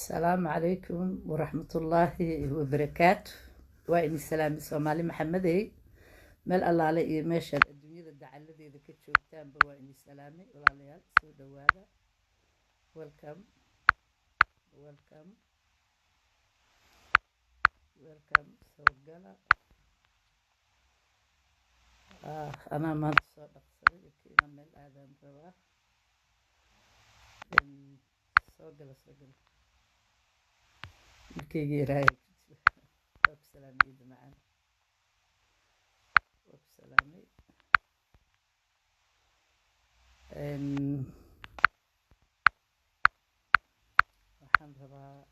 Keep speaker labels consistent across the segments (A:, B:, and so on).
A: السلام عليكم ورحمة الله وبركاته. وإني سلام سومالي محمدي مال الله علي ماشى الدنيا الدعالة إذا كنت شوفتان بوإني سلامي ولا ليال سو دوادا. welcome welcome welcome سو قلا أنا ما تصدق صدق كنا من الآذان روا سو قلا كي رايك وبسلام إيد معنا وبسلامي waxaan rabaa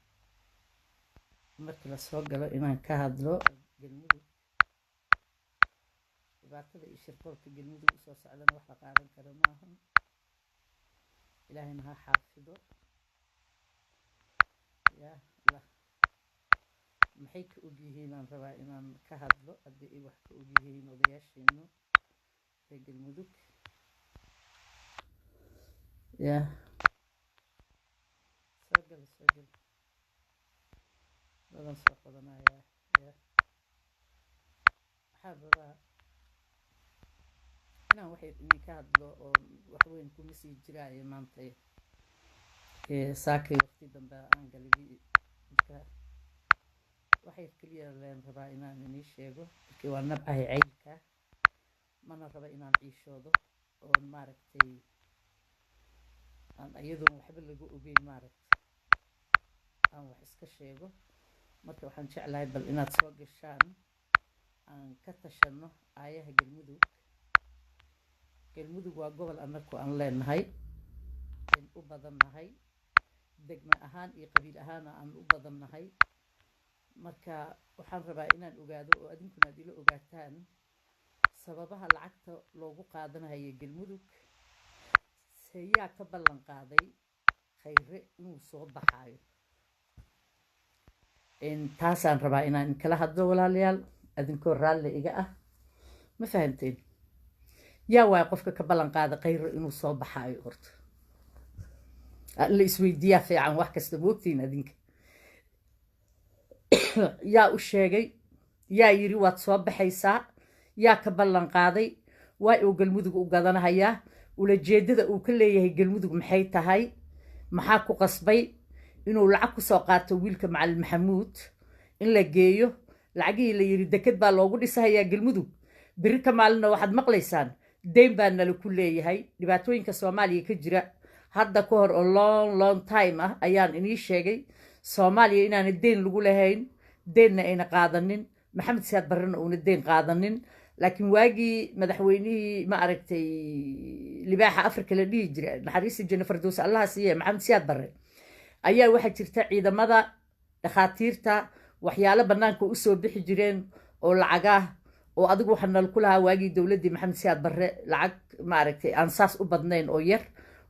A: markii la soo galo inaan ka hadlo galmudug dhibaatada iyo shirqoolka galmudug u soo socdana wax la qaadan karo maahan ilaahayna ha xaafido yaa la maxay ka og yihiin aan rabaa inaan ka hadlo haddii ay wax ka og yihiin odayaasheenu ee galmudug yaa soo gal badan soo qodanayaa yaa waxaan rabaa inaan waxay ka hadlo oo wax weyn kuma sii jiraayo maanta saakay waqti dambe aan galigi marka waxay kaliya leen rabaa inaan inii sheego markii waa nabcahay caylka mana raba inaan ciishoodo oo maaragtay aan iyadoon waxba lagu ogeyn maaragtay aan wax iska sheego marka waxaan jeclahay bal inaad soo gashaan aan ka tashano aayaha galmudug waa gobol annagu aan leenahay in u badannahay degmo ahaan iyo qabiil ahaana aan u badannahay marka waxaan rabaa inaan ogaado oo adinkuna aad ila ogaataan sababaha lacagta loogu qaadanayo galmudug seeyaa ka ballan qaaday khayre inuu soo baxaayo taasaan rabaa inaan kala hadlo walaalayaal adinkoo raalli iga ah ma fahanteen yaa waay qofka ka ballan qaada khayre inuu soo baxaayo horta la isweydiiyaa fiican wax kasta moogtiin adinka yaa u sheegay yaa yiri waad soo baxaysaa yaa ka ballan qaaday waa uu galmudug u gadanahayaa ulajeedada uu ka leeyahay galmudug maxay tahay maxaa ku qasbay inuu lacag ku soo qaato wiilka macallin maxamuud in la geeyo lacagihii la yiri deked baa loogu dhisahayaa galmudug biri ka maalina waxaad maqlaysaan deyn baa nala ku leeyahay dhibaatooyinka soomaaliya ka jira hadda ka hor oo long time ah ayaan inii sheegay soomaaliya inaana deyn lagu lahayn deynna ayna qaadanin maxamed siyaad barrena uuna deyn qaadanin laakiin waagii madaxweynihii ma aragtay libaaxa afrika la dhihi jira naxariista janno fardows allaha siiye maxamed siyaad barre ayaa waxaa jirta ciidamada dhakhaatiirta waxyaalo bannaanka u soo bixi jireen oo lacagah oo adigu waxaa nal ku lahaa waagii dowladdii maxamed siyaad barre lacag ma aragtay aan saas u badnayn oo yar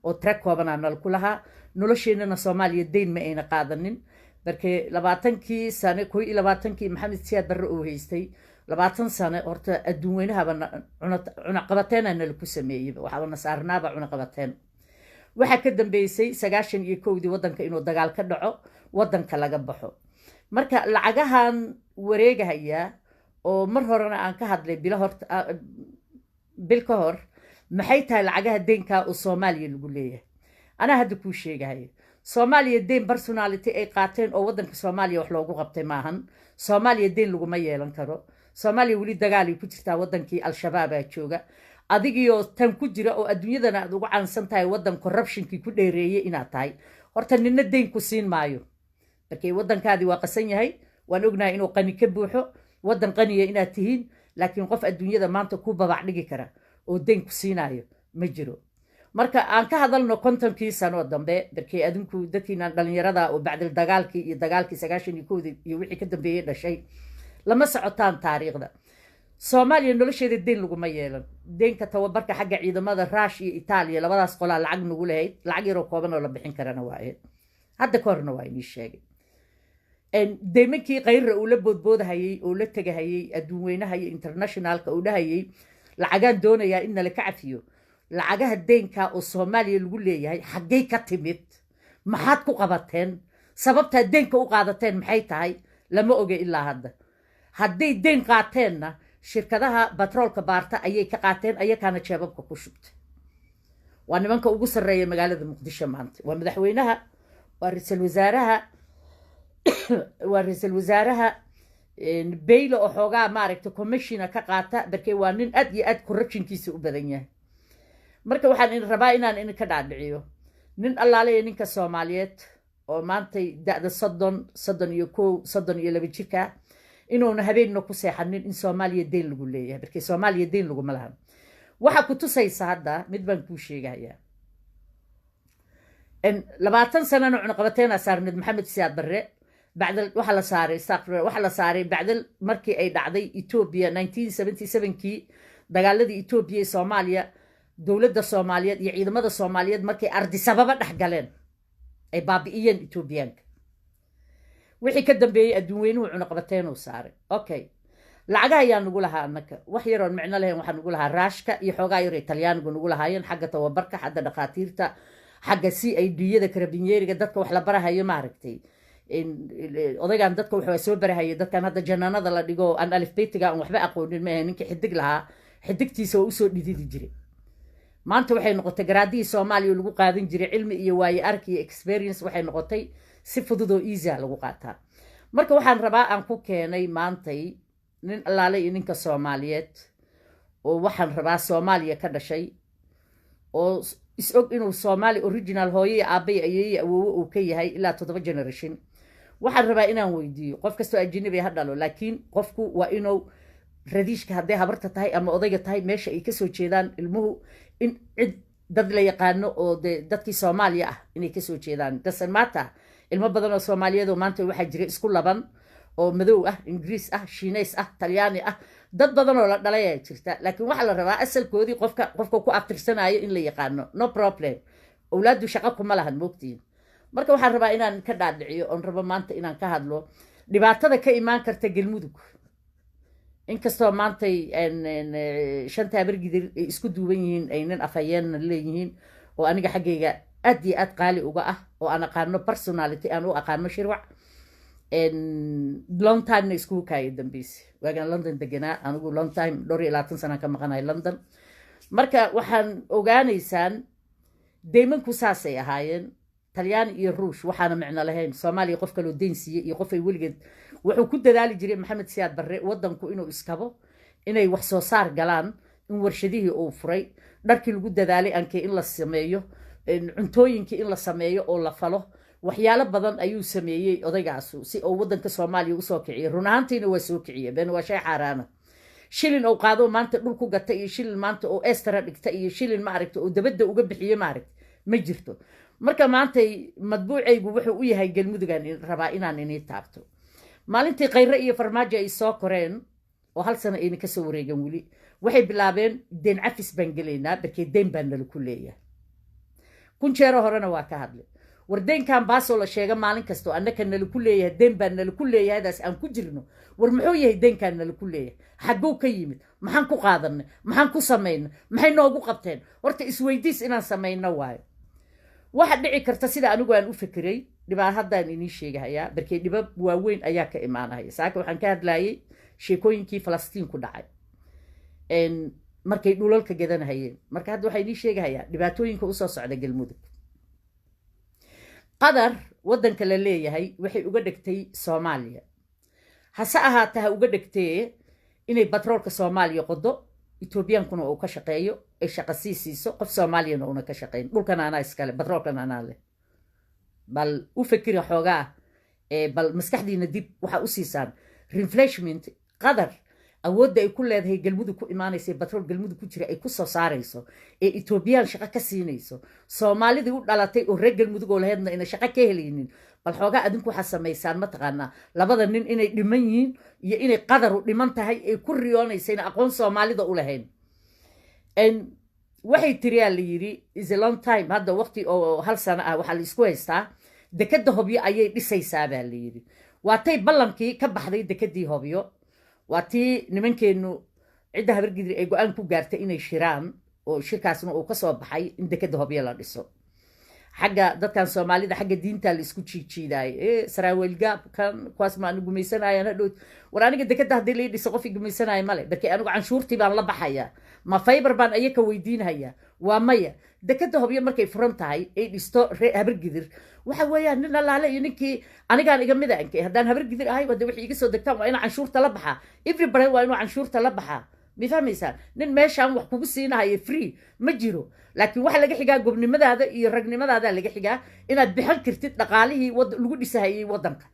A: oo tira koobanaa nal ku lahaa nolosheennana soomaaliya deyn ma ayna qaadanin markii 20 sano 21 maxamed siyaad barre uu haystay 20 sano horta adduun weynahaba cunaqabateena nala ku sameeyay waxaana saarnaaba cunaqabateen waxa ka dambeysay 91dii wadanka inuu dagaal ka dhaco wadanka laga baxo marka lacagahan wareegahaya oo mar horena aan ka hadlay bil ka hor maxay tahay lacagaha deynka oo Soomaaliya lagu leeyahay ana hadda ku sheegahay Soomaaliya deyn personality ay qaateen oo wadanka Soomaaliya wax loogu qabtay maahan Soomaaliya deyn lagu ma yeelan karo Soomaaliya wali dagaal ku jirta wadankii al-shabaab ee jooga adigiyo tan ku jira oo adduunyadana aad ugu caansan tahay wadan corruptionkii ku dheereeyay inaad tahay horta ninna deyn ku siin maayo markay wadankaadi waa qasan yahay waan ognahay inuu qani ka buuxo wadan qaniya inaad tihiin laakiin qof adduunyada maanta ku babac dhigi kara oo deyn ku siinayo ma jiro marka aan ka hadalno 50 sano dambe markay adinku dadkiina dhalinyarada oo bacdil dagaalkii iyo dagaalkii 91 iyo wixii ka dambeeyay dhashay lama socotaan taariikhda Soomaaliya nolosheeda deyn lagu ma yeelan deynka tababarka xagga ciidamada Ruush iyo Itaaliya labadaas qolaa lacag nagu lahayd lacag yar oo kooban oo la bixin karana waaye hadda ka horna waa inii sheegay deymankii khayre uu la boodboodahayay oo la tagahayay adduun weynaha iyo internationalka uu dhahayay lacagaan doonayaa in nala ka cafiyo lacagaha deynka oo Soomaaliya lagu leeyahay xaggay ka timid maxaad ku qabateen sababtaa deynka u qaadateen maxay tahay lama oga ilaa hadda hadday deyn qaateenna shirkadaha batroolka baarta ayay ka qaateen ayakaana jeebabka ku shubtay waa nimanka ugu sarreeya magaalada muqdisho maanta waa madaxweynaha waa ra-iisul wasaaraha waa ra-iisul wasaaraha baylo oo xoogaa maaragta commissiona ka qaata barkee waa nin aad iyo aad corruptionkiisa u badan yahay marka waxaan rabaa inaan idinka dhaadhiciyo nin allaaleya ninka soomaaliyeed oo maantay da-da 31 jirka inuuna habeenna ku seexanin in soomaaliya deyn lagu leeyahay barkee soomaaliya deyn laguma lahan waxaa ku tusaysa hadda mid baan kuu sheegahayaa 20 sanana cunaqabateena saarneed maxamed siyaad barre بعد وحلا صاري استغفر وحلا صاري بعد مركي أي دعدي إثيوبيا 1977 كي دجالة إثيوبيا صوماليا دولة الصومالية يعيد مدى الصومالية مركي أرض سببة نحجلين أي بابيين إثيوبيان وحي كدم بي الدوين وعنقبتين وصاري أوكي لعجها يا نقولها أنك وحيرون معنا لهم وحنقولها راشكا يحوجا يري إيطاليان نقولها ين حاجة توبركة حتى دقاتيرتا حاجة CID ذا كربينيري قدتك وحلا برها هي معركتي odaygan dadka wuxuu soo barahayay dadkan hadda janaanada la dhigo aan alifbeetiga aan waxba aqoonin ma ninkii xidig lahaa xidigtiisa oo soo dhididi jiray maanta waxay noqotay garaadii Soomaaliya lagu qaadan jiray cilmi iyo waaye arki iyo experience waxay noqotay si fudud oo easy lagu qaataa marka waxaan rabaa aan ku keenay maantay nin allaale iyo ninka Soomaaliyeed oo waxaan rabaa Soomaaliya ka dhashay oo is-og inuu Soomaali original hooyay aabay ayay awoow uu ka yahay ilaa 7 generation waxaan rabaa inaan weydiiyo qof kastoo ajnabi ha dhalo laakiin qofku waa inuu radiishka hadday habarta tahay ama odayga tahay meesha ay ka soo jeedaan ilmuhu in cid dad la yaqaano oo dadkii Soomaaliya ah inay ka soo jeedaan dasan maanta ilmo badan oo Soomaaliyeed oo maanta waxa jira isku laban oo madow ah Ingiriis ah Shiineys ah Talyaani ah dad badan oo la dhalay ay jirta laakiin waxa la rabaa asalkoodii qofka ku aftirsanayo in la yaqaano no problem awlaadu shaqo kuma lahan moogtiin marka waxaan rabaa inaan ka dhaadhiciyo oo rabo maanta inaan ka hadlo dhibaatada ka imaan karta galmudug inkastoo maanta shanta bargidir isku duuban yihiin aynan afayeen leeyihiin oo aniga xaggayga aad iyo aad qaali uga ah oo aan aqaano personality aan u aqaano shirwac long time isku kaay dambiis waagan London deganaa anigu long time 20 sano ka maqanahay London marka waxaan ogaanaysaan deemanku saasay ahaayeen Talyaani iyo Ruush waxaana macna lahayn Soomaaliya qof kale oo deyn siiyay iyo qof ay weligeed wuxuu ku dadaali jiray Maxamed Siyaad Barre wadanku inuu iskabo inay wax soo saar galaan in warshadihii uu furay dharkii lagu dadaalay ankee in la sameeyo cuntooyinkii in la sameeyo oo la falo waxyaalo badan ayuu sameeyay odaygaasu si uu wadanka Soomaaliya u soo kiciyo run ahaantiina waa soo kiciye been waa shay xaraana shilin oo qaado maanta dhul ku gatay iyo shilin maanta oo extra dhigta iyo shilin ma aragto oo dabada uga bixiyay ma aragto ma jirto marka maanta madbuucaygu wuxuu u yahay galmudugan rabaa inaan inii taabto maalintii qayre iyo farmaajo ay soo koreen oo hal sano ayna ka soo wareegan weli waxay bilaabeen deen cafis baan gelaynaa barkee deen baan nala ku leeyahay kun jeero horena waa ka hadlay war deenkan baasoo la sheega maalin kasta annaka nala ku leeyahay deen baan nala ku leeyahay daas aan ku jirno war muxuu yahay deenkan nala ku leeyahay xaguu ka yimid maxaan ku qaadanay maxaan ku sameynay maxay noogu qabteen horta isweydiis inaan sameyno waayo waxa dhici karta sida anigu aan u fikiray dhibaa haddaan inii sheegayaa barkee dhibab waaweyn ayaa ka imaanaya saaka waxaan ka hadlayay sheekooyinkii Falastiin ku dhacay markay dhulalka gadanayeen marka hadda waxay inii sheegayaa dhibaatooyinka u soo socda galmudug qadar wadanka la leeyahay waxay uga dhigtay Soomaaliya hase ahaatee ha uga dhigtay inay batroolka Soomaaliya qodo Ethiopiankuna uu ka shaqeeyo ay shaqo siiso qof Soomaaliyana uu ka shaqeyn dhulkan ana iskale batroolkan ana leh bal u fikir xoogaa bal maskaxdiina dib waxa u siisaan refreshment qadar awoodda ay ku leedahay galmudug ku imaanaysa batrool galmudug ku jira ay ku soo saarayso ee Ethiopian shaqo ka siinayso Soomaalidii u dhalatay oo reer galmudug oo lahaydna in shaqo ka helaynin bal xoogaa adinku waxa sameeysan ma taqaana labada nin inay dhiman yihiin iyo inay qadar u dhiman tahay ay ku riyoonaysan aqoon Soomaalida u lahayn waxay tiriyaa la yiri is a long time hadda waqti oo hal sano ah waxa la isku haystaa dekada Hobyo ayay dhisaysaa baa la yiri waatay ballankii ka baxday dekadii Hobyo waatii nimankeenu cidda habargidri ay go'aan ku gaartay inay shiraan oo shirkaasna uu ka soo baxay in dekada Hobyo la dhiso xagga dadkan soomaalida xagga diinta la isku jiijiidaay saraawiil gaab kan kuwaas ma anigu gumaysanayaan hadhow war aniga dekada haddii la ii dhiso qof i gumaysanaya male barkii anigu canshuurtii baan la baxayaa ma faybar baan ayaka weydiinhayaa waa maya dekada hobyo markay furan tahay ay dhisto habargidir waxa weeyaan nin allaale iyo ninkii anigaan iga mida ankay haddaan habargidir ahay wade wixii iga soo degtaan waa inuu canshuurta la baxaa everybody waa inuu canshuurta la baxaa ma fahmaysaan nin meeshaan wax kugu siinahayo free ma jiro laakiin waxa laga xigaa gobnimadaada iyo ragnimadaada laga xigaa inaad bixin kartid dhaqaalihii lagu dhisahayay waddanka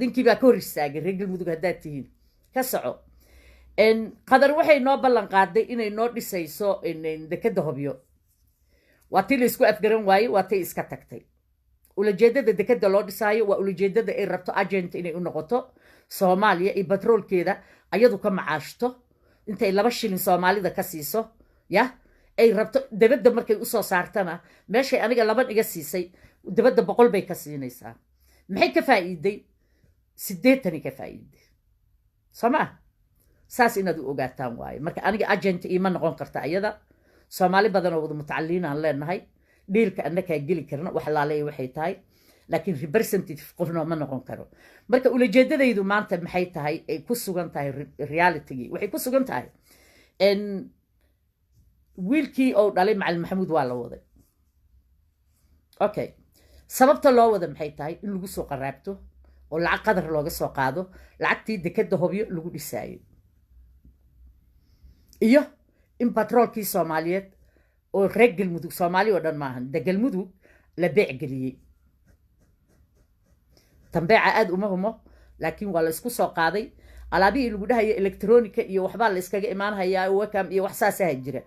A: ninkii baa ka hor istaagay reer galmudug haddaad tihiin ka soco qadar waxay noo ballan qaaday inay noo dhisayso dekada hobyo waa tii la isku afgaran waaye waa tay iska tagtay ulajeedada dekada loo dhisaayo waa ulajeedada ay rabto agent inay u noqoto soomaaliya iyo batroolkeeda ayadu ka macaashto intay 2 shilin soomaalida ka siiso ya ay rabto dabadda markay usoo saartana meeshay aniga 2 iga siisay dabadda 100 bay ka siinaysaa maxay ka faa'iiday 80 ka faa'iiday sama saas inaad u ogaataan waaye marka aniga agent ima noqon karta ayada soomaali badan oo wada mutacalliin aan leenahay dhiilka annaka geli karna wax laaleey waxay tahay laakiin representative qofna ma noqon karo marka ulajeedadaydu maanta maxay tahay ay ku sugan tahay reality waxay ku sugan tahay wiilkii oo dhalay macallin maxamuud waa la waday okay sababta loo wada maxay tahay in lagu soo qaraabto oo lacag qadar looga soo qaado lacagtii dekada hobyo lagu dhisaayo iyo in batroolkii soomaaliyeed oo reer galmudug soomaali oo dhan maahan de galmudug la beec geliyey tambeeca aad uma humo laakiin waa la isku soo qaaday alaabihii lagu dhahayo electronica iyo waxbaa la iskaga imaanhayaa wakam iyo wax saasaha jira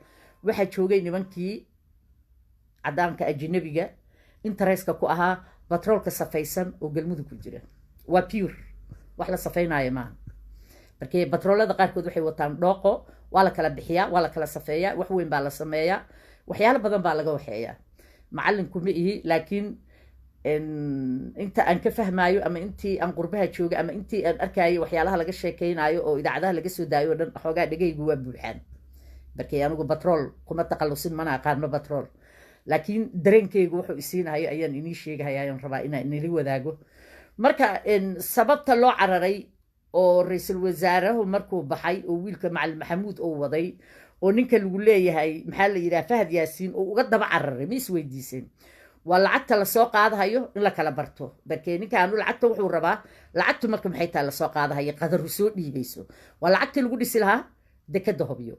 A: waxaa joogay nimankii caddaanka ajnabiga interestka ku ahaa batroolka safaysan oo galmudug ku jira waa pure wax la safaynayo maaha markii batroolada qaarkood waxay wataan dhooqo waa la kala bixiyaa waa la kala safeeyaa wax weyn baa la sameeyaa waxyaalo badan baa laga waxeeyaa macallinku ma ihi laakiin inta aan ka fahmaayo ama intii aan qurbaha joogay ama intii aan arkaayo waxyaalaha laga sheekaynayo oo idaacadaha laga soo daayo oo dhan xoogaa dhegaygu waa buuxaan markii anigu batrool kuma taqallusin mana aqaano batrool laakiin dareenkaygu wuxuu isiinayo ayaan inii sheegahayaa ayaan rabaa inaan inili wadaago marka sababta loo cararay oo ra-iisul wasaarahu markuu baxay oo wiilka macallin maxamuud uu waday oo ninka lagu leeyahay maxaa la yidhaha fahad yaasiin oo uga daba cararay ma isweydiiseen waa lacagta lasoo qaadahayo in la kala barto barkee ninkaanu lacagta wuxuu rabaa lacagtu marka maxay tahay lasoo qaadahayo qadaru soo dhiibayso waa lacagtii lagu dhisi lahaa dekada hobyo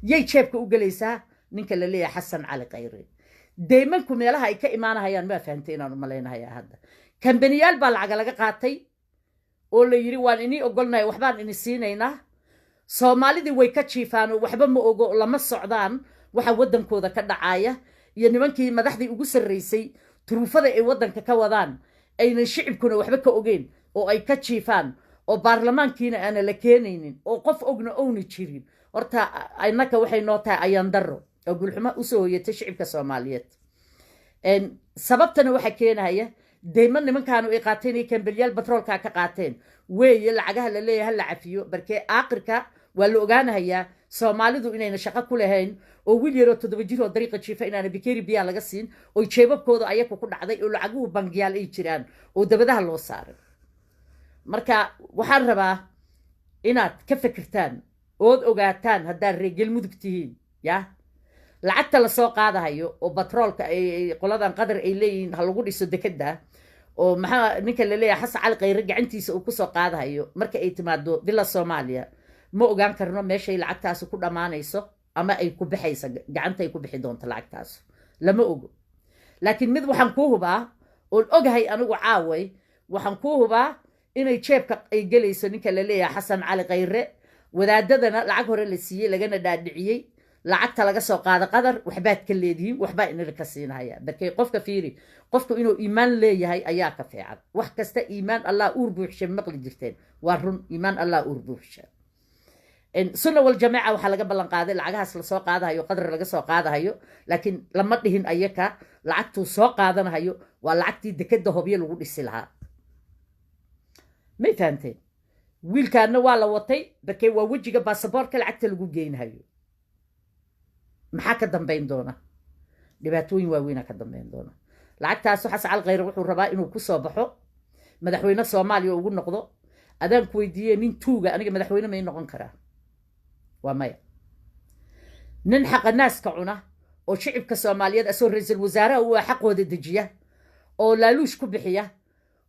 A: yay jeebka u gelaysaa ninka la leeyahay xasan cali khayre deymanku meelaha ay ka imaanahayaan ma fahantay inaan u malaynahayaa hadda kambaniyaal baa lacaga laga qaatay oo la yidhi waan inii ogolnahay waxbaan ini siinaynaa soomaalidii way ka jiifaan oo waxba ma ogo lama socdaan waxa waddankooda ka dhacaya iyo nimankii madaxdii ugu sarraysay turuufada ay waddanka ka wadaan aynan shicibkuna waxba ka ogeyn oo ay ka jiifaan oo baarlamaankiina aana la keenaynin oo qof ogna owna jirin horta innaka waxay noo tahay ayaan darro oo gulxumo usoo hoyatay shicibka soomaaliyeed sababtana waxa keenaya deyma nimankaanu ay qaateen iyo kambalyaal batroolka ka qaateen weeye lacagaha la leeyahay la cafiyo barkee aakhirka waa la ogaanahayaa soomaalidu inayna shaqo ku lahayn oo wiil yaroo 7 jir oo dariiqa jiifa inaana bikeeri biyaa laga siin oo jeebabkooda ayaku ku dhacday oo lacaguhu bangiyaal ay jiraan oo dabadaha loo saaray marka waxaan rabaa inaad ka fikirtaan ood ogaataan haddaad reer galmudug tihiin ya lacagta lasoo qaadahayo oo batroolka ay qoladan qadar ay leeyihiin ha lagu dhiso dekada oo maxaa ninka la leeyahay xasan cali khayre gacantiisa uu kusoo qaadahayo marka ay timaado bila soomaaliya ma ogaan karno meeshay lacagtaasi ku dhammaanayso ama ay ku bixayso gacanta ay ku bixi doonto lacagtaas lama ogo laakiin mid waxaan kuu hubaa oon ogahay anigu caaway waxaan kuu hubaa inay jeebka ay gelayso ninka la leeyahay xasan cali khayre wadaadadana lacag hore la siiyey lagana dhaadhiciyey lacagta laga soo qaado qadar waxbaad ka leedihiin waxbaa inala ka siinaya barkay qofka fiiri qofku inuu iimaan leeyahay ayaa ka fiican wax kasta iimaan allah uur buuxsha maqli jirteen waa run iimaan allah uur buuxsha sunna wal jamaaca waxaa laga ballan qaaday lacagahaas lasoo qaadahayo qadar laga soo qaadahayo laakiin lama dhihin ayaka lacagtuu soo qaadanahayo waa lacagtii dekada hobyo lagu dhisi lahaa may fahanteen wiilkaana waa la watay barkay waa wejiga baasaboorka lacagta lagu geynahayo maxaa ka dambayn doona dhibaatooyin waaweynaa ka dambayn doona lacagtaas xasan cali khayre wuxuu rabaa inuu ku soo baxo madaxweyne soomaaliya ugu noqdo adaan ku weydiiyey nin tuuga aniga madaxweyne may noqon karaa waa maya nin xaqa naaska cuna oo shicibka soomaaliyeed asoo ra-iisul wasaaraha uu xaqooda dejiya oo laaluush ku bixiya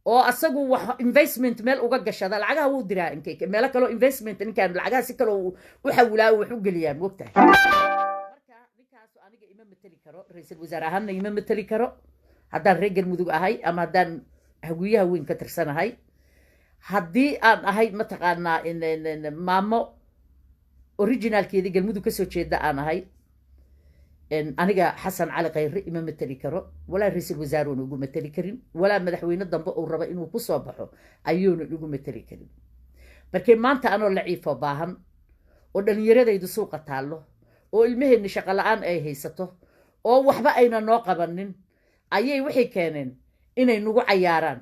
A: oo asagu wax investment meel uga gashada lacagaha wuu diraa meelo kaloo investment ninkaan lacagaha si kaloo u xawilaa wax u geliyaa moogtahay marka ninkaasu aniga ima mateli karo ra-iisul wasaare ahaanna ima mateli karo haddaan reer galmudug ahay ama haddaan hawiyaha weyn ka tirsanahay haddii aan ahay mataqaanaa maamo originalkeedii galmudug kasoo jeeda aan ahay aniga xasan cali khayre ima mateli karo walaa ra-iisul wasaaruuna ugu mateli karin walaa madaxweyne dambe uu raba inuu ku soo baxo ayuunan ugu mateli karin markii maanta anoo laciifoo baahan oo dhallinyaradaydu suuqa taallo oo ilmaheenni shaqo la-aan ay haysato oo waxba ayna noo qabanin ayay waxay keeneen inay nagu cayaaraan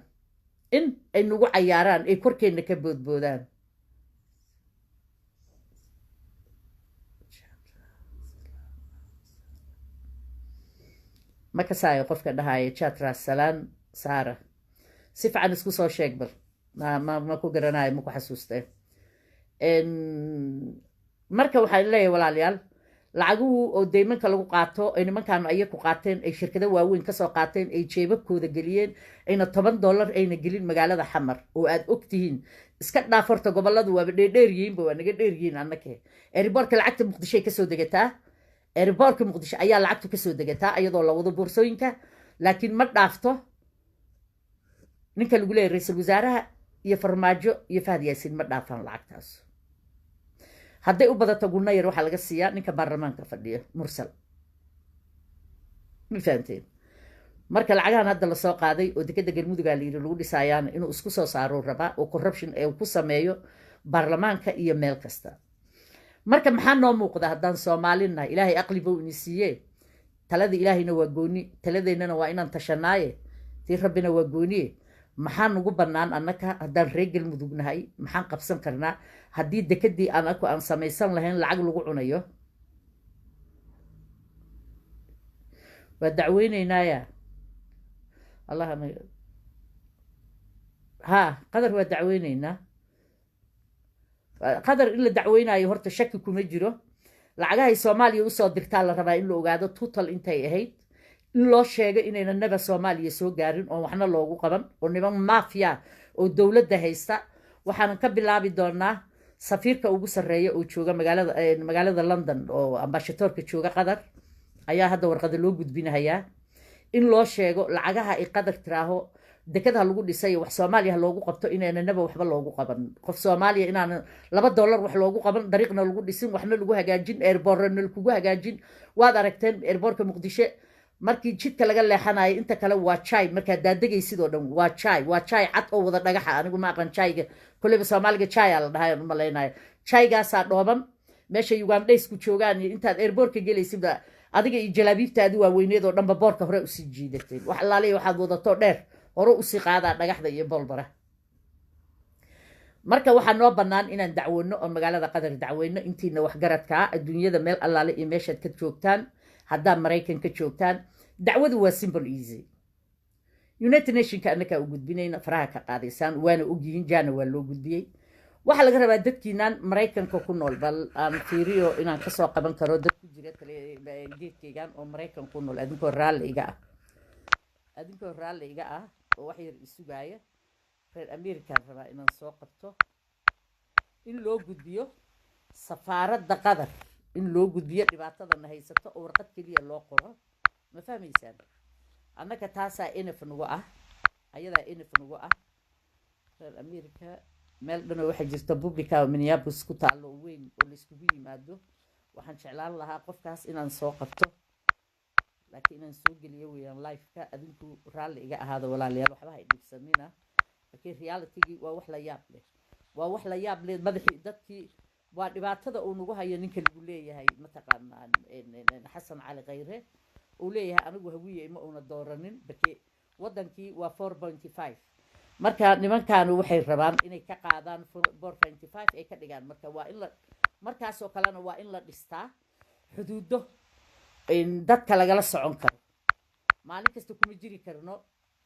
A: ay nagu cayaaraan ay korkeenna ka boodboodaan ma kasaayo qofka dhahaya jatra salaan saara si fiican isku soo sheeg bal ma ku garanayo ma ku xasuustee marka waxaan leeyahay walaalayaal lacaguhu oo deymanka lagu qaato ay nimankaanu ayaku qaateen ay shirkado waaweyn kasoo qaateen ay jeebabkooda geliyeen ayna $10 ayna gelin magaalada xamar oo aad ogtihiin iska dhaaf horta goboladu waaba dheerdheeryihiinba waa naga dheeryihiin annake eriboorka lacagta muqdishoay kasoo degataa eriboorka muqdisho ayaa lacagtu kasoo degataa iyadoo la wado boorsooyinka laakiin ma dhaafto ninka lagu leeyahy ra-iisul wasaaraha iyo farmaajo iyo fahad yaasiin ma dhaafaan lacagtaas hadday u badato gunno yar waxaa laga siiyaa ninka baarlamaanka fadhiya mursal ma fahanteen marka lacagahan hadda lasoo qaaday oo dekeda galmudugaa layidhi lagu dhisayaana inuu isku soo saaro rabaa oo corruption ee ku sameeyo baarlamaanka iyo meel kasta marka maxaa noo muuqda haddaan soomaalinahay ilaahay aqli bou ini siiye talada ilaahayna waa gooni taladeennana waa inaan tashanaaye tii rabbina waa gooniye maxaa nugu bannaan annaka haddaan reer galmudug nahay maxaan qabsan karnaa haddii dekedii anaku aan samaysan lahayn lacag lagu cunayo waa dacweyneynaya allah qadar waa dacweyneynaa qadar in la dacweynayo horta shaki kuma jiro lacagahay soomaaliya usoo dirtaa la rabaa in la ogaado total intay ahayd in loo sheego inayna naba soomaaliya soo gaarin oo waxna loogu qaban oo niman mafia oo dowladda haysta waxaanan ka bilaabi doonaa safiirka ugu sarreeya oo jooga magaalada london oo ambashadoorka jooga qadar ayaa hadda warqada loo gudbinahayaa in loo sheego lacagaha ay qadar tiraaho dekadaha lagu dhisay wax soomaaliya loogu qabto inayna naba waxba loogu qaban qof soomaaliya inaana $2 wax loogu qaban dariiqna lagu dhisin waxna lagu hagaajin airborna lagugu hagaajin waad aragteen airborka muqdisho markii jidka laga leexanayo inta kale waa jay markaa daadegay sidoo dhan waa jay cad oo wada dhagaxa anigu ma aqaan jayga kulliba soomaaliga jaya la dhahay ma leenayo jaygaasaa dhooban meesha ugandhaysku joogaan iyo intaad airborka gelaysidba adiga iyo jalaabiibtaadi waaweyneed oo dhanba boorka hore usii jiidateen wax allaaliya waxaad wadato dheer hore usii qaadaa dhagaxda iyo bolbara marka waxaa noo bannaan inaan dacweyno oo magaalada qadar dacweyno intiina waxgaradkaa adduunyada meel allaale iyo meeshaad ka joogtaan haddaad maraykan ka joogtaan dacwadu waa simple easy united nationka annakaa u gudbinayna faraha ka qaadaysaan waana ogyihiin jaana waa loo gudbiyey waxaa laga rabaa dadkiinaan maraykanka ku nool bal aan fiiriyo inaan kasoo qaban karo dad ku jira geedkaygan oo maraykan ku nool adinkoo raalli iga ah oo wax yar isugaaya reer american rabaa inaan soo qabto in loo gudbiyo safaaradda qadar in loo gudbiyo dhibaatadana haysato oo warqad keliya loo qoro ma fahmaysaan annaka taasaa enf nagu ah ayadaa enf nagu ah reer america meel dhanoo waxaa jirta publica minneapolis ku taallo oo weyn oo layskugu yimaado waxaan jeclaan lahaa qofkaas inaan soo qabto laakiin inaan soo geliyo weeyaan liveka adinku raalli iga ahaado walaalayaal waxba hay dhibsanina laakiin realitygii waa wax la yaab leh madaxii dadkii waa dhibaatada uu nagu hayo ninka lagu leeyahay mataqaanaa xasan cali khayre uu leeyahay anigu hawiye ma uuna dooranin barkee wadankii waa 4.5 marka nimankaanu waxay rabaan inay ka qaadaan 4.5 ay ka dhigaan marka waa in la markaasoo kalena waa in la dhistaa xuduudo dadka lagala socon karo maalin kasta kuma jiri karno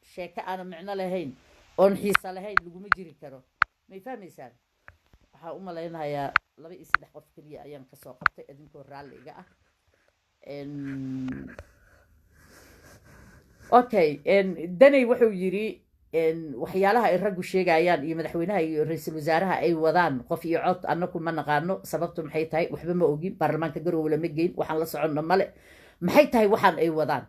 A: sheeko aan micno lahayn oon xiisa lahayn laguma jiri karo may fahmaysaan waxaa u malaynayaa 2 iyo 3 qof kaliya ayaan kasoo qabtay idinkoo raalli iga ah okay danay wuxuu yiri waxyaalaha ay raggu sheegayaan iyo madaxweynaha iyo ra'iisul wasaaraha ay wadaan qof iyo cod annagu ma naqaano sababtu maxay tahay waxba ma ogin baarlamaanka Garowe lama geyn waxaan la soconno male maxay tahay waxaan ay wadaan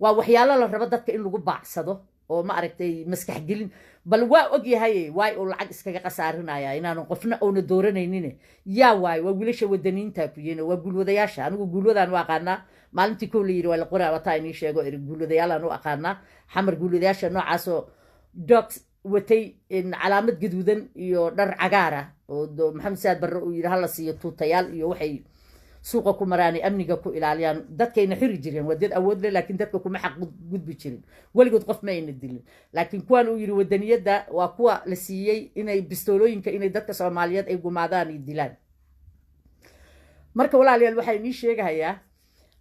A: waa waxyaalo la rabo dadka in lagu baacsado oo ma aragtay maskax gelin bal waa og yahay waay oo lacag iskaga qasaarinaya inaan qofna oo dooranaynin yaa waay waa wiilasha wadaniinta ku yeena waa gulwadayaasha anigu gulwadaan waa aqaana maalintii koo la yiri waa la qoraa wata inii sheego gulwadayaalaan u aqaana xamar gulwadayaasha noocaas oo dogs watay in calaamad gaduudan iyo dhar cagaar ah oo maxamed saad barre uu yiri hala siiyo tuutayaal iyo waxay suuqa ku maraan amniga ku ilaaliyaan dadkayna xiri jireen wadad awood leh laakiin dadka kuma xaq gudbi jirin waligood qof ma ayna dilin laakiin kuwan uu yiri wadaniyada waa kuwa la siiyay inay bistoolooyinka inay dadka Soomaaliyeed ay gumaadaan iyo dilaan marka walaalayaal waxay nii sheegayaa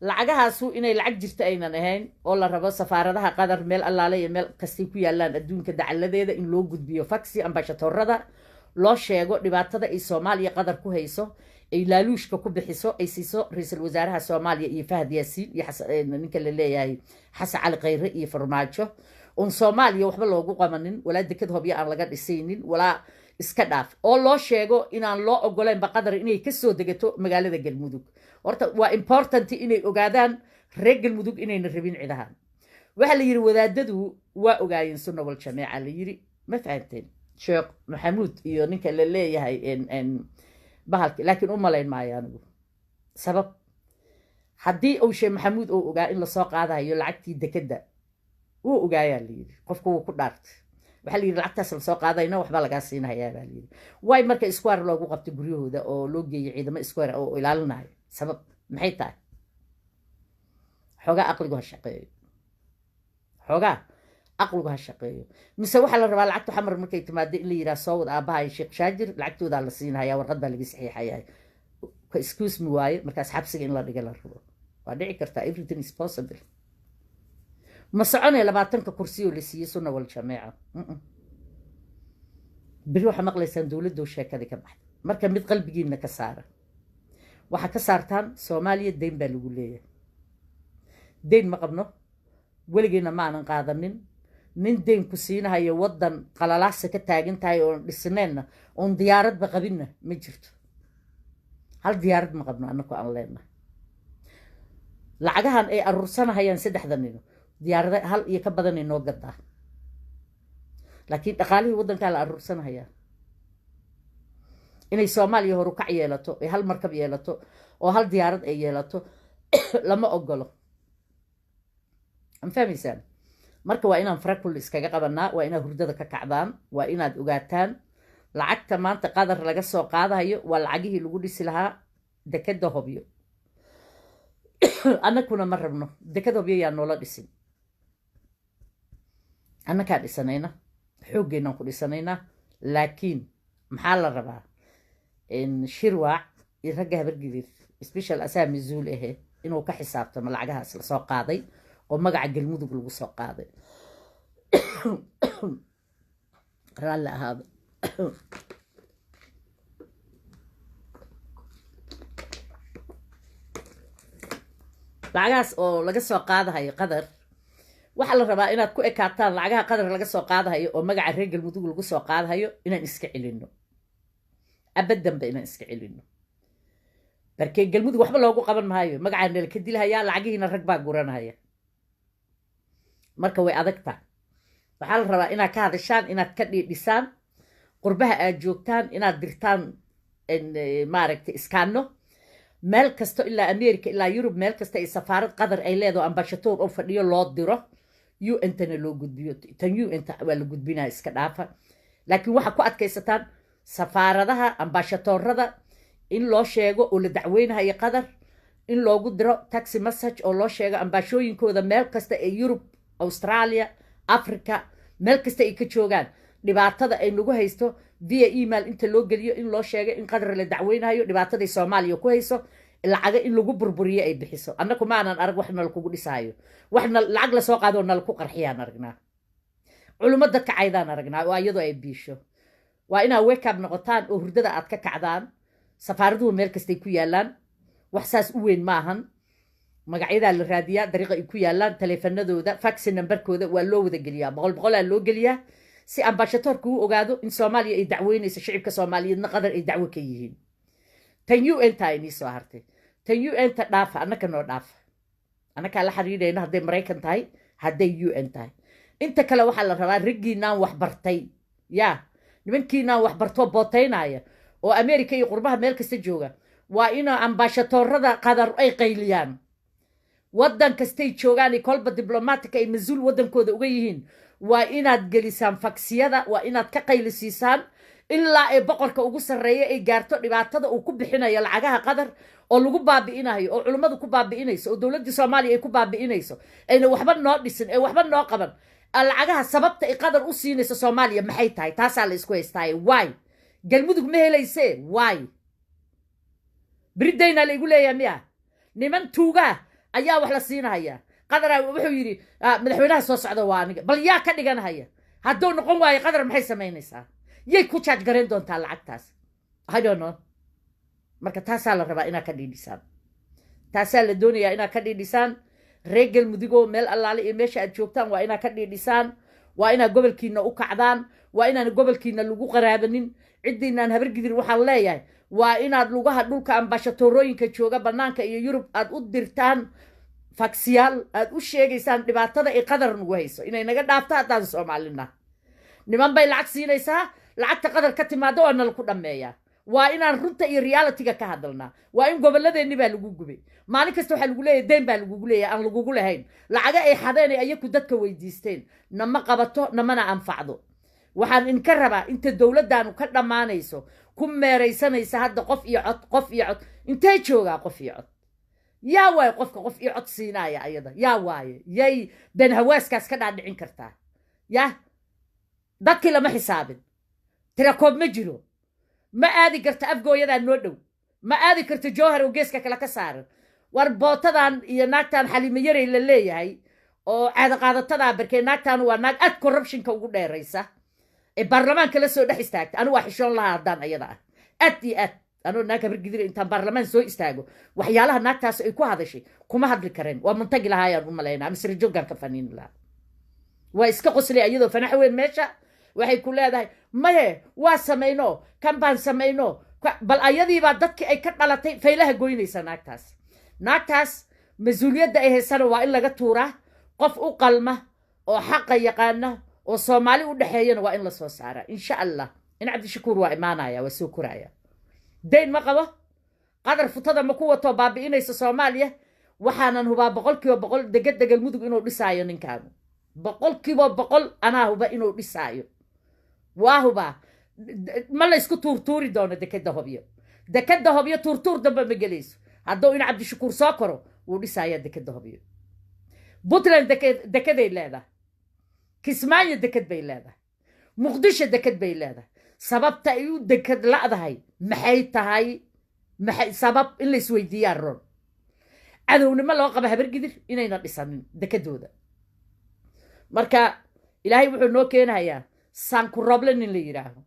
A: lacagahaasu inay lacag jirta aynan ahayn oo la rabo safaaradaha qadar meel allaale iyo meel kastay ku yaalaan adduunka dacaladeeda in loo gudbiyo faxi ambassadorada loo sheego dhibaatada ay Soomaaliya qadar ku hayso ay laaluushka ku bixiso ay siiso ra'iisul wasaaraha Soomaaliya iyo Fahad Yaasiin iyo ninka la leeyahay Xasan Cali Khayre iyo Farmaajo on Soomaaliya waxba loogu qamanin wala dekad hobyo aan laga dhisaynin wala iska dhaaf oo loo sheego inaan loo ogoleen baqadar inay ka soo degato magaalada Galmudug horta waa important inay ogaadaan reer Galmudug inayna rabin ciidahan waxa la yiri wadaadadu waa ogaayeen sunna wal jameeca la yiri ma fahanteen sheekh maxamuud iyo ninka la leeyahay bahalki laakiin u malayn maayo anigu sabab haddii uu sheekh maxamuud uu ogaa in la soo qaadayo lacagtii dekada uu ogaayaa la yiri qofku wuu ku dhaartay waxa la yiri lacagtaas la soo qaadayna waxba laga siinayaa baa la yiri way marka square loogu qabtay guryahooda oo loo geeyay ciidamo square oo ilaalinayo sabab maxay tahay xogaa aqligu ha shaqeeyo xogaa aqligu ha shaqeeyo mise waxa la rabaa lacagta xamar markay timaado in la yiraahdo soo wad aabahay Sheekh Shaajir lacagtooda la siinayaa warqad baa laga saxiixayaa excuse me waaye markaas xabsiga in la dhiga la rabo waa dhici kartaa everything is possible ما سعنا لبعتن ككرسي ولسيه سنة والجماعة بروح مقلي صندوق الدوشة كذا كبحث مركب ميت قلب جينا كسارة وحكسارتان سوماليا دين بالولية دين مقبنا ولقينا معنا قاعدين نين دين كسينا هي وضن قلالاسة كتاجن تاي لسننا on ديارات بقبلنا مجرت هل ديارات مقبنا أنكو أنلنا لعجها أي الرسانة هي نسدح ذنينه ديارة هل يكبدن إنه قدها لكن أقالي ودن كلا الرسانة هي إن الصومالي هو ركع يلاتو هل مركب يلاتو وهل ديارة أي يلاتو لما أقوله أم فهمي سان مركب وإنا نفرق كل إسكاجا قبلنا وإنا هردة كعبان وإنا دقاتان لعك كمان تقدر لجسوا قاعدة هي والعجيه اللي جودي سلها دكده هبيو أنا كنا مرة منه دكده هبيو يعني ولا بسين أنا كان لسنينا حوجنا كل لسنينا لكن محل الربع إن شروع يرجع بالجديد سبيشال أسامي الزول إيه إنه كحساب تم العجها سلساق قاضي وما قاعد جلمود يقولوا ساق قاضي رلا هذا العجاس أو لقى ساق قاضي هي قدر waxa la rabaa inaad ku ekaataan lacagaha qadar laga soo qaadayo oo magaca reer Galmudug lagu soo qaadayo inaan iska celino abadan ba inaan iska celino barkay Galmudug waxba loogu qaban maayo magaca neel ka dilhaya lacagihiina rag baa guranaya marka way adagtaa waxa la rabaa inaad ka hadashaan inaad ka dhiidhisaan qurbaha aad joogtaan inaad dirtaan in maaragtay iskaano meel kasto ilaa America ilaa Europe meel kasta ay safaarad qadar ay leedahay ambassador oo fadhiyo loo diro UN tana loo gudbiyo tan UN waa la gudbinaa iska dhaafa laakiin waxa ku adkaysataan safaaradaha ambassadorada in loo sheego oo la dacweynayo qadar in loogu diro taxi message oo loo sheego ambashooyinkooda meel kasta ee Europe Australia Africa meel kasta ay ka joogaan dhibaatada ay nagu haysto via email inta loo geliyo in loo sheego in qadar la dacweynayo dhibaatada Soomaaliya ku hayso lacaga in lagu burburiyo ay bixiso annaku ma aanan arag wax nala kugu dhisaayo waxna lacag la soo qaado nala ku qarxiyaan aragnaa culummo dadka caydaan aragnaa oo iyadoo ay biisho waa inaa wake up noqotaan oo hurdada aad ka kacdaan safaaraduhu meel kastay ku yaalaan wax saas u weyn maahan magacyadaa la raadiyaa dariiqa ay ku yaalaan taleefanadooda faxi nambarkooda waa loo wada geliyaa boqolaa loo geliyaa si ambashadoorka u ogaado in soomaaliya ay dacweynayso shicibka soomaaliyeedna qadar ay dacwo ka yihiin tan un-ta ay nii soo hartay tan un-ta dhaafa annaka noo dhaafa annakaa la xiriirayna hadday maraykan tahay hadday un tahay inta kale waxaa la rabaa raggiinaan waxbartay yaa nimankiinaan waxbartoo bootaynaya oo america iyo qurbaha meel kasta jooga waa ina ambashadoorada qadar ay qayliyaan waddan kastay joogaan kolba diblomatica ay mas-uul waddankooda uga yihiin waa inaad gelisaan faksiyada waa inaad ka qaylisiisaan ilaa ay boqorka ugu sarreeya ay gaarto dhibaatada uu ku bixinayo lacagaha qadar oo lagu baabi'inayo oo culummadu ku baabi'inayso oo dowladdii soomaaliya ay ku baabi'inayso ayna waxba noo dhisin ee waxba noo qaban lacagaha sababta ay qadar u siinayso soomaaliya maxay tahay taasaa la isku haystaaye waay galmudug ma helaysee waay beridaynaa la igu leeyaha miya niman tuugaa ayaa wax la siinahaya qadara wuxuu yidhi madaxweynaha soo socda waa aniga bal yaa ka dhiganahaya hadduu noqon waayo qadar maxay samaynaysaa yay ku jaaj garayn doontaa lacagtaas I don't know marka taasaa la rabaa inaad ka dhiidhisaan taasaa la doonayaa inaad ka dhiidhisaan reer galmudugo meel allaale iyo meesha aad joogtaan waa inaad ka dhiidhisaan waa inaad gobolkiina u kacdaan waa inaan gobolkiina lagu qaraabanin ciddiinaan habargidir waxaan leeyahay waa inaad lugaha dhulka ambashadoorooyinka jooga bannaanka iyo yurub aad u dirtaan faksiyaal aad u sheegaysaan dhibaatada ay qadar nagu hayso inay naga dhaafto haddaan soomaalina niman bay lacag siinaysaa lacagta qadar ka timaado waa nala ku dhammeeyaa waa inaan runta iyo realitiga ka hadalnaa waa in gobolladeenni baa lagu gubay maalin kasta waxaa lagu leeyahay deyn baa lagugu leeyahay aan lagugu lahayn lacaga ay xadeen ay ayaku dadka weydiisteen nama qabato namana anfacdo waxaan inka rabaa inta dowladdaanu ka dhammaanayso ku meeraysanaysa hadda qof iyo cod intee joogaa qof iyo cod yaa waaye qofka qof iyo cod siinaaya ayada yaa waaye yay ben hawaaskaas ka dhaadhicin kartaa yah dadkii lama xisaabin tirakoob ma jiro ma aadi karta afgooyadaa noo dhow ma aadi karta jowhar oo geeska kale ka saaran war bootadan iyo naagtan xaliimo yaray la leeyahay oo caadaqaadatadaa barkee naagtan waa naag aad corruptionka ugu dheeraysa ee baarlamaanka la soo dhex istaagta anigu waa xishoon lahaa haddaan ayada ah aad iyo aad anoo naag habargidira intaan baarlamaan soo istaago waxyaalaha naagtaas ay ku hadashay kuma hadli kareen waa muntagi lahaayaan u malaynaa misre joogaan ka faniini lahaa waa iska qoslay iyadoo fanax weyn meesha waxay ku leedahay maye waa samayno kan baan samayno bal ayadiibaa dadkii ay ka dhalatay faylaha goynaysa naagtaas mas-uuliyadda ay haysana waa in laga tuuraa qof u qalma oo xaqa yaqaana oo soomaali u dhexeeyana waa in la soo saaraa insha allah in cabdishakuur waa imaanaya waa soo koraya dayn ma qabo qadar futada ma ku wato baabi'inaysa soomaaliya waxaanan hubaa 100% degada galmudug inuu dhisaayo ninkaanu 100% anaa huba inuu dhisaayo waa hubaa ma la isku tuurtuuri doono dekada hobyo tuurtuur dambe ma gelayso hadduu in cabdishakuur soo koro wuu dhisaaya dekada hobyo puntland dekeday leedahay kismaayo deked bay leedahay muqdisho deked bay leedahay sababta ay u deked la'dahay maxay tahay sabab in la isweydiiyaan roon cadownimo loo qaba habargidir inayna dhisanin dekadooda marka ilaahay wuxuu noo keenayaa sankuroble nin la yidhaaho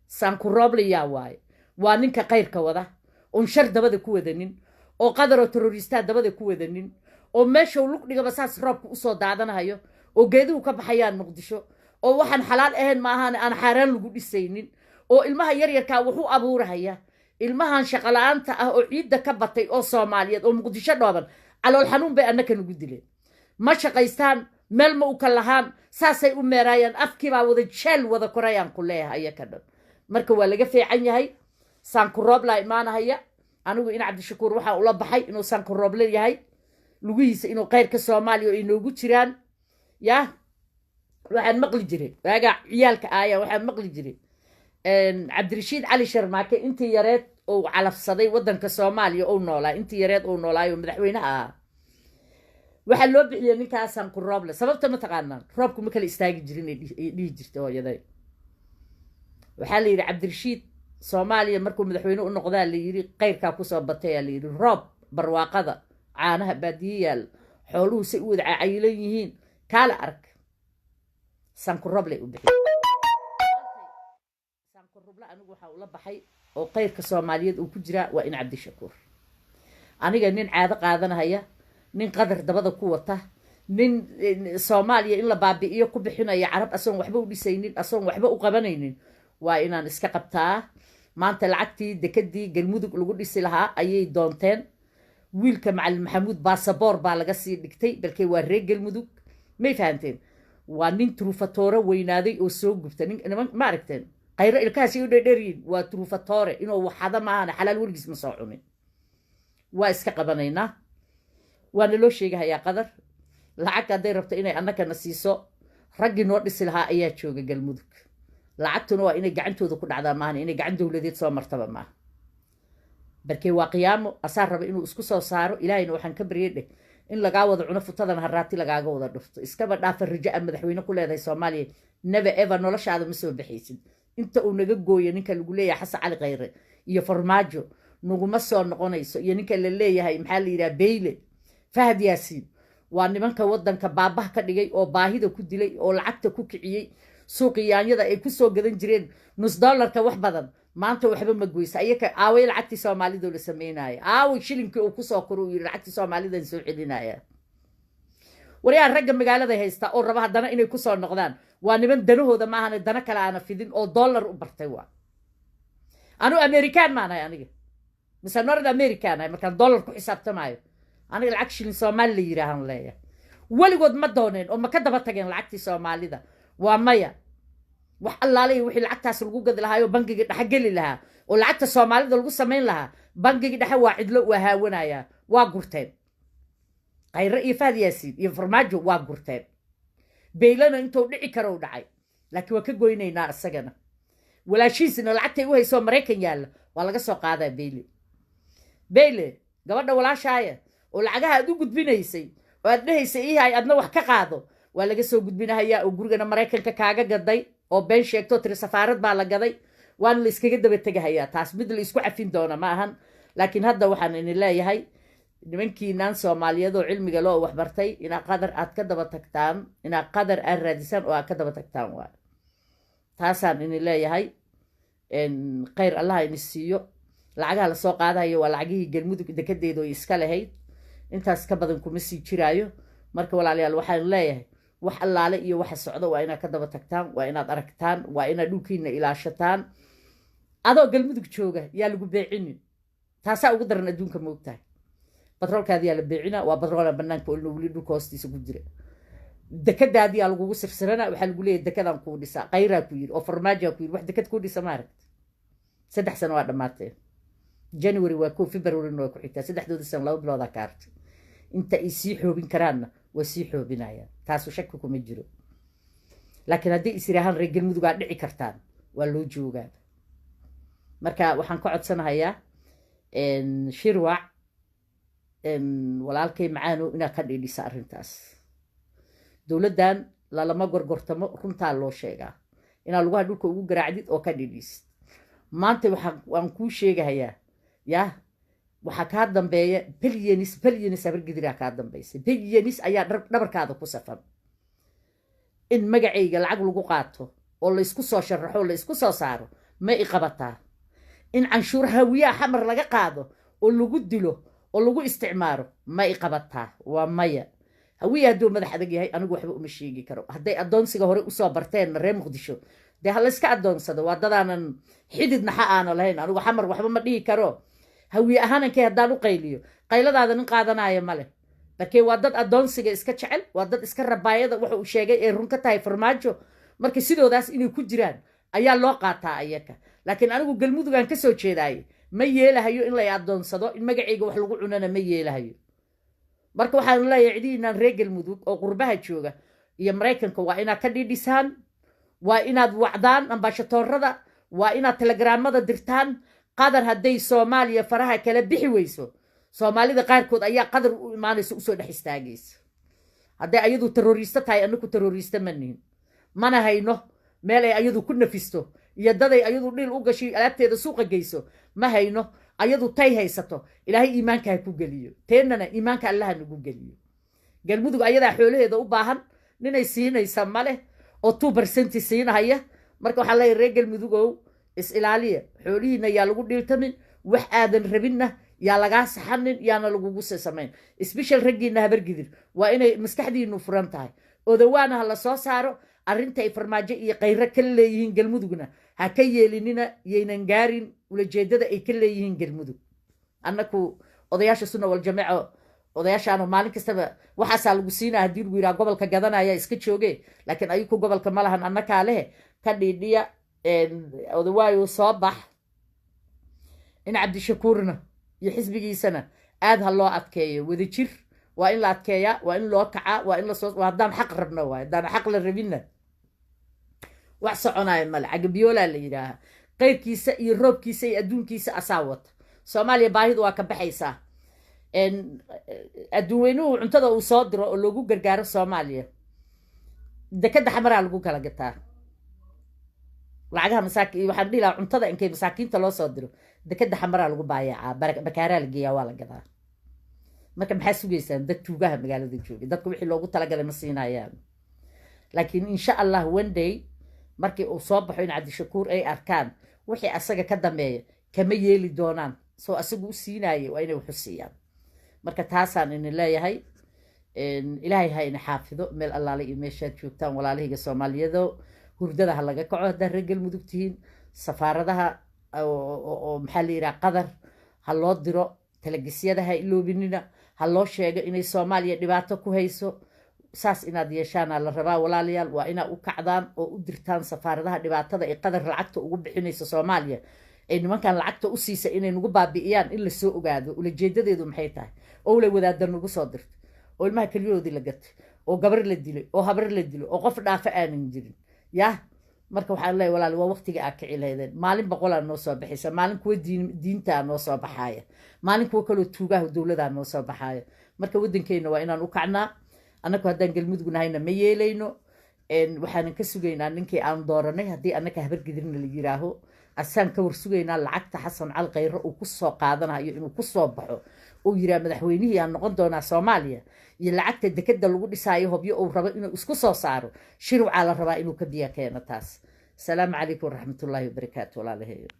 A: sankuroble yaa waaye waa ninka kayrka wada oon shar dabada ku wadanin oo qadaroo terroristaa dabada ku wadanin oo meeshau lug dhigaba saas roobka usoo daadanahayo oo geeduhu ka baxayaan muqdisho oo waxaan xalaal ahayn maahaan aan xaaraan lagu dhisaynin oo ilmaha yaryarkaa wuxuu abuurahaya ilmahan shaqola'aanta ah oo ciidda ka batay oo soomaaliyeed oo muqdisho dhooban calool xanuun bay annaka nagu dileen ma shaqaystaan meel ma u ka lahaan saasay u meeraayaan afkiibaa wada jeel wada korayaan ku leeyahay ayaka dhan marka waa laga fiican yahay sankuroobla imaanahaya anigu in cabdishakuur waxaa ula baxay inuu sankurooble yahay lugihiisa inuu kayrka soomaaliya oo inoogu jiraan yah waxaan maqli jiray waagaa ciyaalka aaya waxaan maqli jiray cabdirashiid cali sharmaake intii yareed ou calafsaday waddanka soomaaliya ou noolaa intii yareed ou noolaayo madaxweynaha ahaa waxaa loo bixiyay ninkaa sankurooble sababta ma taqaanaan roobku ma kala istaagi jirin ay dhihi jirtay hooyaday waxaa la yidhi cabdirashiid soomaaliya markuu madaxweyne u noqdaa la yidhi qayrkaa kusoo batay la yidhi roob barwaaqada caanaha baadiye yaal xooluhu say u wada cayilan yihiin kaala arag sankuroblay u bixiyay sankuroble anigu waxaa ula baxay oo qayrka soomaaliyeed uu ku jiraa waa in cabdishakuur aniga nin caado qaadanahaya nin qadar dabada ku wata nin soomaaliya in la baabi'iyo ku bixinaya carab asoon waxba u dhisaynin asoon waxba u qabanaynin waa inaan iska qabtaa maanta lacagtii dekadii galmudug lagu dhisi lahaa ayay doonteen wiilka macalin maxamuud baasaboor baa laga sii dhigtay balkee waa reer galmudug may fahanteen waa nin truufatoore weynaaday oo soo gubta ma aragteen qayro ilkahaasi u dherdheryiin waa truufatoore inuu waxada maahana xalaal weligiis ma soo cunin waa iska qabanaynaa waana loo sheegahayaa qadar lacag hadday rabto inay annagana siiso raggii noo dhisi lahaa ayaa jooga galmudug lacagtuna waa inay gacantooda ku dhacdaa maahana inay gacan dowladeed soo martaba maaha barkee waa qiyaamo asaa raba inuu isku soo saaro ilaahayna waxaan ka baryay dheh in lagaa wada cuno futadana haraati lagaaga wada dhufto iskaba dhaafa rajo a madaxweyne ku leedahay soomaaliya never ever noloshaada ma soo baxaysid inta uu naga gooyo ninka lagu leeyahay xasan cali khayre iyo farmaajo naguma soo noqonayso iyo ninka la leeyahay maxaa la yidhaha beyle fahad yaasiin waa nimanka waddanka baabaha ka dhigay oo baahida ku dilay oo lacagta ku kiciyey suuqiyaanyada ay ku soo gadan jireen $nus wax badan maanta waxba ma goysa ayaka aaway lacagtii soomaalida la sameynaya aaway shilinkii uu kusoo koro uu yidhi lacagtii soomaalidan soo celinaya waryaa ragga magaalada haysta oo raba haddana inay kusoo noqdaan waa niman danahooda maahane dana kale aana fidin oo dollar u bartay waa anuu amerikaan maanahay aniga mise north american ahay markaan dollar ku xisaabtamaayo aniga lacag shilin soomaali la yidhaahan leeyahay weligood ma dooneen oo ma ka daba tageen lacagtii soomaalida waa maya wax allaale wixii lacagtaas lagu gadi lahaa oo bangiga dhexe geli lahaa oo lacagta soomaalida lagu samayn lahaa bangiga dhexe waa cidlo waa haawanaya waa gurteen qayre iyo fahad yaasiin iyo farmaajo waa gurteen beylana intuu dhici karo u dhacay laakiin waa ka goynaynaa isagana walaashiisina lacagtay u haysoo maraykan yaalla waa laga soo qaadaa beyle gabadha walaashaaya oo lacagaha aad u gudbinaysay oo aad dhahaysay iihay adna wax ka qaado waa laga soo gudbinahayaa oo gurigana maraykanka kaaga gaday oo been sheegto tiri safaarad baa la gaday waana la iskaga daba tegahayaa taas mid la isku cafin doona ma ahan laakiin hadda waxaan idin leeyahay nimankiinaan soomaaliyeed oo cilmiga loo waxbartay inaa qadar aad ka daba tagtaan inaa qadar aad raadisaan oo aad ka daba tagtaan waa taasaan idin leeyahay khayr allaha idin siiyo lacagaha lasoo qaadayo waa lacagihii galmudug dekedeedu ay iska lahayd intaas ka badan kuma sii jiraayo marka walaalayaal waxaan leeyahay wax allaale iyo waxa socdo waa inaad ka daba tagtaan waa inaad aragtaan waa inaad dhulkiina ilaashataan adoo galmudug jooga yaa lagu beecinin taasaa ugu daran adduunka moogtahay batroolkaadi yaa la beecina waa batroola banaanka olna weli dhulka hoostiisa ku jira dekadaadi yaa lagugu sirsirana waxaa lagu leeyahay dekadaan kuu dhisaa qayraa ku yidhi oo farmaajaa ku yidhi wax dekad kuu dhisa maaragta 3 sano waa dhammaatee january waa ko februaryna waa ku xigtaa 3 sano 2 biloodaa ka hartay inta ay sii xoobin karaanna waa sii xoobinayaan taasu shaki kuma jiro laakiin haddii isiraahaan reer galmudug aad dhici kartaan waa loo joogaa marka waxaan ka codsanahayaa shirwac walaalkay macaano inaad ka dhiidhisa arrintaas dowladdan lalama gorgortamo runtaa loo sheegaa inaad lugaha dhulka ugu garaacdid oo ka dhiidhisid maanta waan kuu sheegahayaa yah waxaa kaa dambeeya bilyanis habargidiraa kaa dambaysa bilyanis ayaa dhabarkaada ku safan in magacayga lacag lagu qaato oo laysku soo sharaxo oo laysku soo saaro ma i qabataa in canshuur hawiyaha xamar laga qaado oo lagu dilo oo lagu isticmaaro ma i qabataa waa maya hawiya hadduu madax adag yahay anigu waxba uma sheegi karo hadday addoonsiga hore usoo barteen reer muqdisho dee ha layska addoonsado waa dadaanan xidid naxa aana lahayn anigu xamar waxba ma dhihi karo hawiye ahaanankay haddaan u qayliyo qayladaada nin qaadanaya ma leh barkee waa dad addoonsiga iska jecel waa dad iska rabaayada waxa uu sheegay ee run ka tahay farmaajo marka sidoodaas inay ku jiraan ayaa loo qaataa ayaka laakiin anigu galmudugaan ka soo jeedaaye ma yeelahayo in lay addoonsado in magacayga wax lagu cunana ma yeelahayo marka waxaan leeyahay cidiinaan reer galmudug oo qurbaha jooga iyo maraykanka waa inaad ka dhiidhisaan waa inaad wacdaan ambaashatoorada waa inaad telegaraamada dirtaan qadar hadday soomaaliya faraha kala bixi weyso soomaalida qaarkood ayaa qadar u imaanaysa usoo dhex istaagaysa hadday ayadu terroriisto tahay anaku terroriisto ma nihin mana hayno meel ay ayadu ku nafisto iyo daday ayadu dhil u gashay alaabteeda suuqa geyso ma hayno ayadu tay haysato ilaahay iimaanka ha ku geliyo teennana iimaanka allaha nagu geliyo galmudug ayadaa xoolaheeda u baahan ninay siinaysa male oo 2% siinahaya marka waxaa leeyahay reer galmudugow is ilaaliya xoolihiina yaa lagu dhiiltamin wax aadan rabinna yaa lagaa saxanin yaana lagugu samayn special raggiina habargidir waa inay maskaxdiinu furan tahay odawaana ha la soo saaro arrinta ay farmaajo iyo qayro ka leeyihiin galmudugna ha ka yeelinina yaynan gaarin ulajeedada ay ka leeyihiin galmudug annaku odayaasha sunna wal jamaaca odayaashaanu maalin kastaba waxaasaa lagu siinaa haddii lagu yidhaha gobolka gadanaya iska jooge laakiin ayuku gobolka ma lahan annakaa leh ka dhiidhiya odawaayu soo bax in cabdishakuurna iyo xisbigiisana aad ha loo adkeeyo wadajir waa in la adkeeyaa waa in loo kacaa waa in lasoo haddaan xaq rabna waay haddaan xaq la rabinna wax soconaya male cagabiyoolaa la yidhaaha qayrkiisa iyo roobkiisa iyo adduunkiisa asaa wata soomaaliya baahidu waa ka baxaysaa adduun weynuhu cuntada uu soo diro oo loogu gargaaro soomaaliya dekadda xamaraa lagu kala gataa lacagaha waxaan dhihi lahaa cuntada inkay masaakiinta loo soo diro dekadda xamaraa lagu baayacaa bakaaraa la geeyaa waa la gadaa marka maxaa sugaysaan dad tuugaha magaalada jooga dadka wixii loogu talagalay ma siinayaan laakiin insha allah one day markii uu soo baxo in cabdishakuur ay arkaan wixii asaga ka dambeeya kama yeeli doonaan soo asagu u siinaayay waa inay waxu siiyaan marka taasaan idin leeyahay ilaahay ha ina xaafido meel allaale iyo meeshaad joogtaan walaalahayga soomaaliyado hurdada ha laga kaco haddaad reer galmudug tihiin safaaradaha oo maxaa la yidhaha qadar ha loo diro telegisyada ha iloobinina ha loo sheego inay soomaaliya dhibaato ku hayso saas inaad yeeshaana la rabaa walaalayaal waa inaad u kacdaan oo u dirtaan safaaradaha dhibaatada ay qadar lacagta ugu bixinayso soomaaliya ay nimankan lacagta u siisa inay nagu baabi'iyaan in lasoo ogaado ulajeedadeedu maxay tahay oo la wadaada nagu soo dirta oo ilmaha keliyahoodii la gatay oo gabar la dilay oo habar la dilo oo qof dhaafa aanan jirin yah marka waxaan leeyahay walaal waa waqtiga aad kici lahaydeen maalin boqolaa noo soo baxaysa maalin kuwa diintaa noo soo baxaaya maalin kuwa kaloo tuugaha dowladaa noo soo baxaaya marka waddankeenna waa inaan u kacnaa annagu haddaan galmudug nahayna ma yeelayno waxaanan ka sugaynaa ninkii aan dooranay haddii annaka habargidirna la yidhaaho asaan ka war sugaynaa lacagta xasan cali khayre uu ku soo qaadanayo inuu ku soo baxo uu yidhaha madaxweynihii aan noqon doonaa soomaaliya iyo lacagta dekadda lagu dhisaayo hobyo uu rabo inuu isku soo saaro shirwcaa la rabaa inuu ka biya keeno taas asalaamu calaykum waraxmatullaahi wabarakaatu walaalaheeyo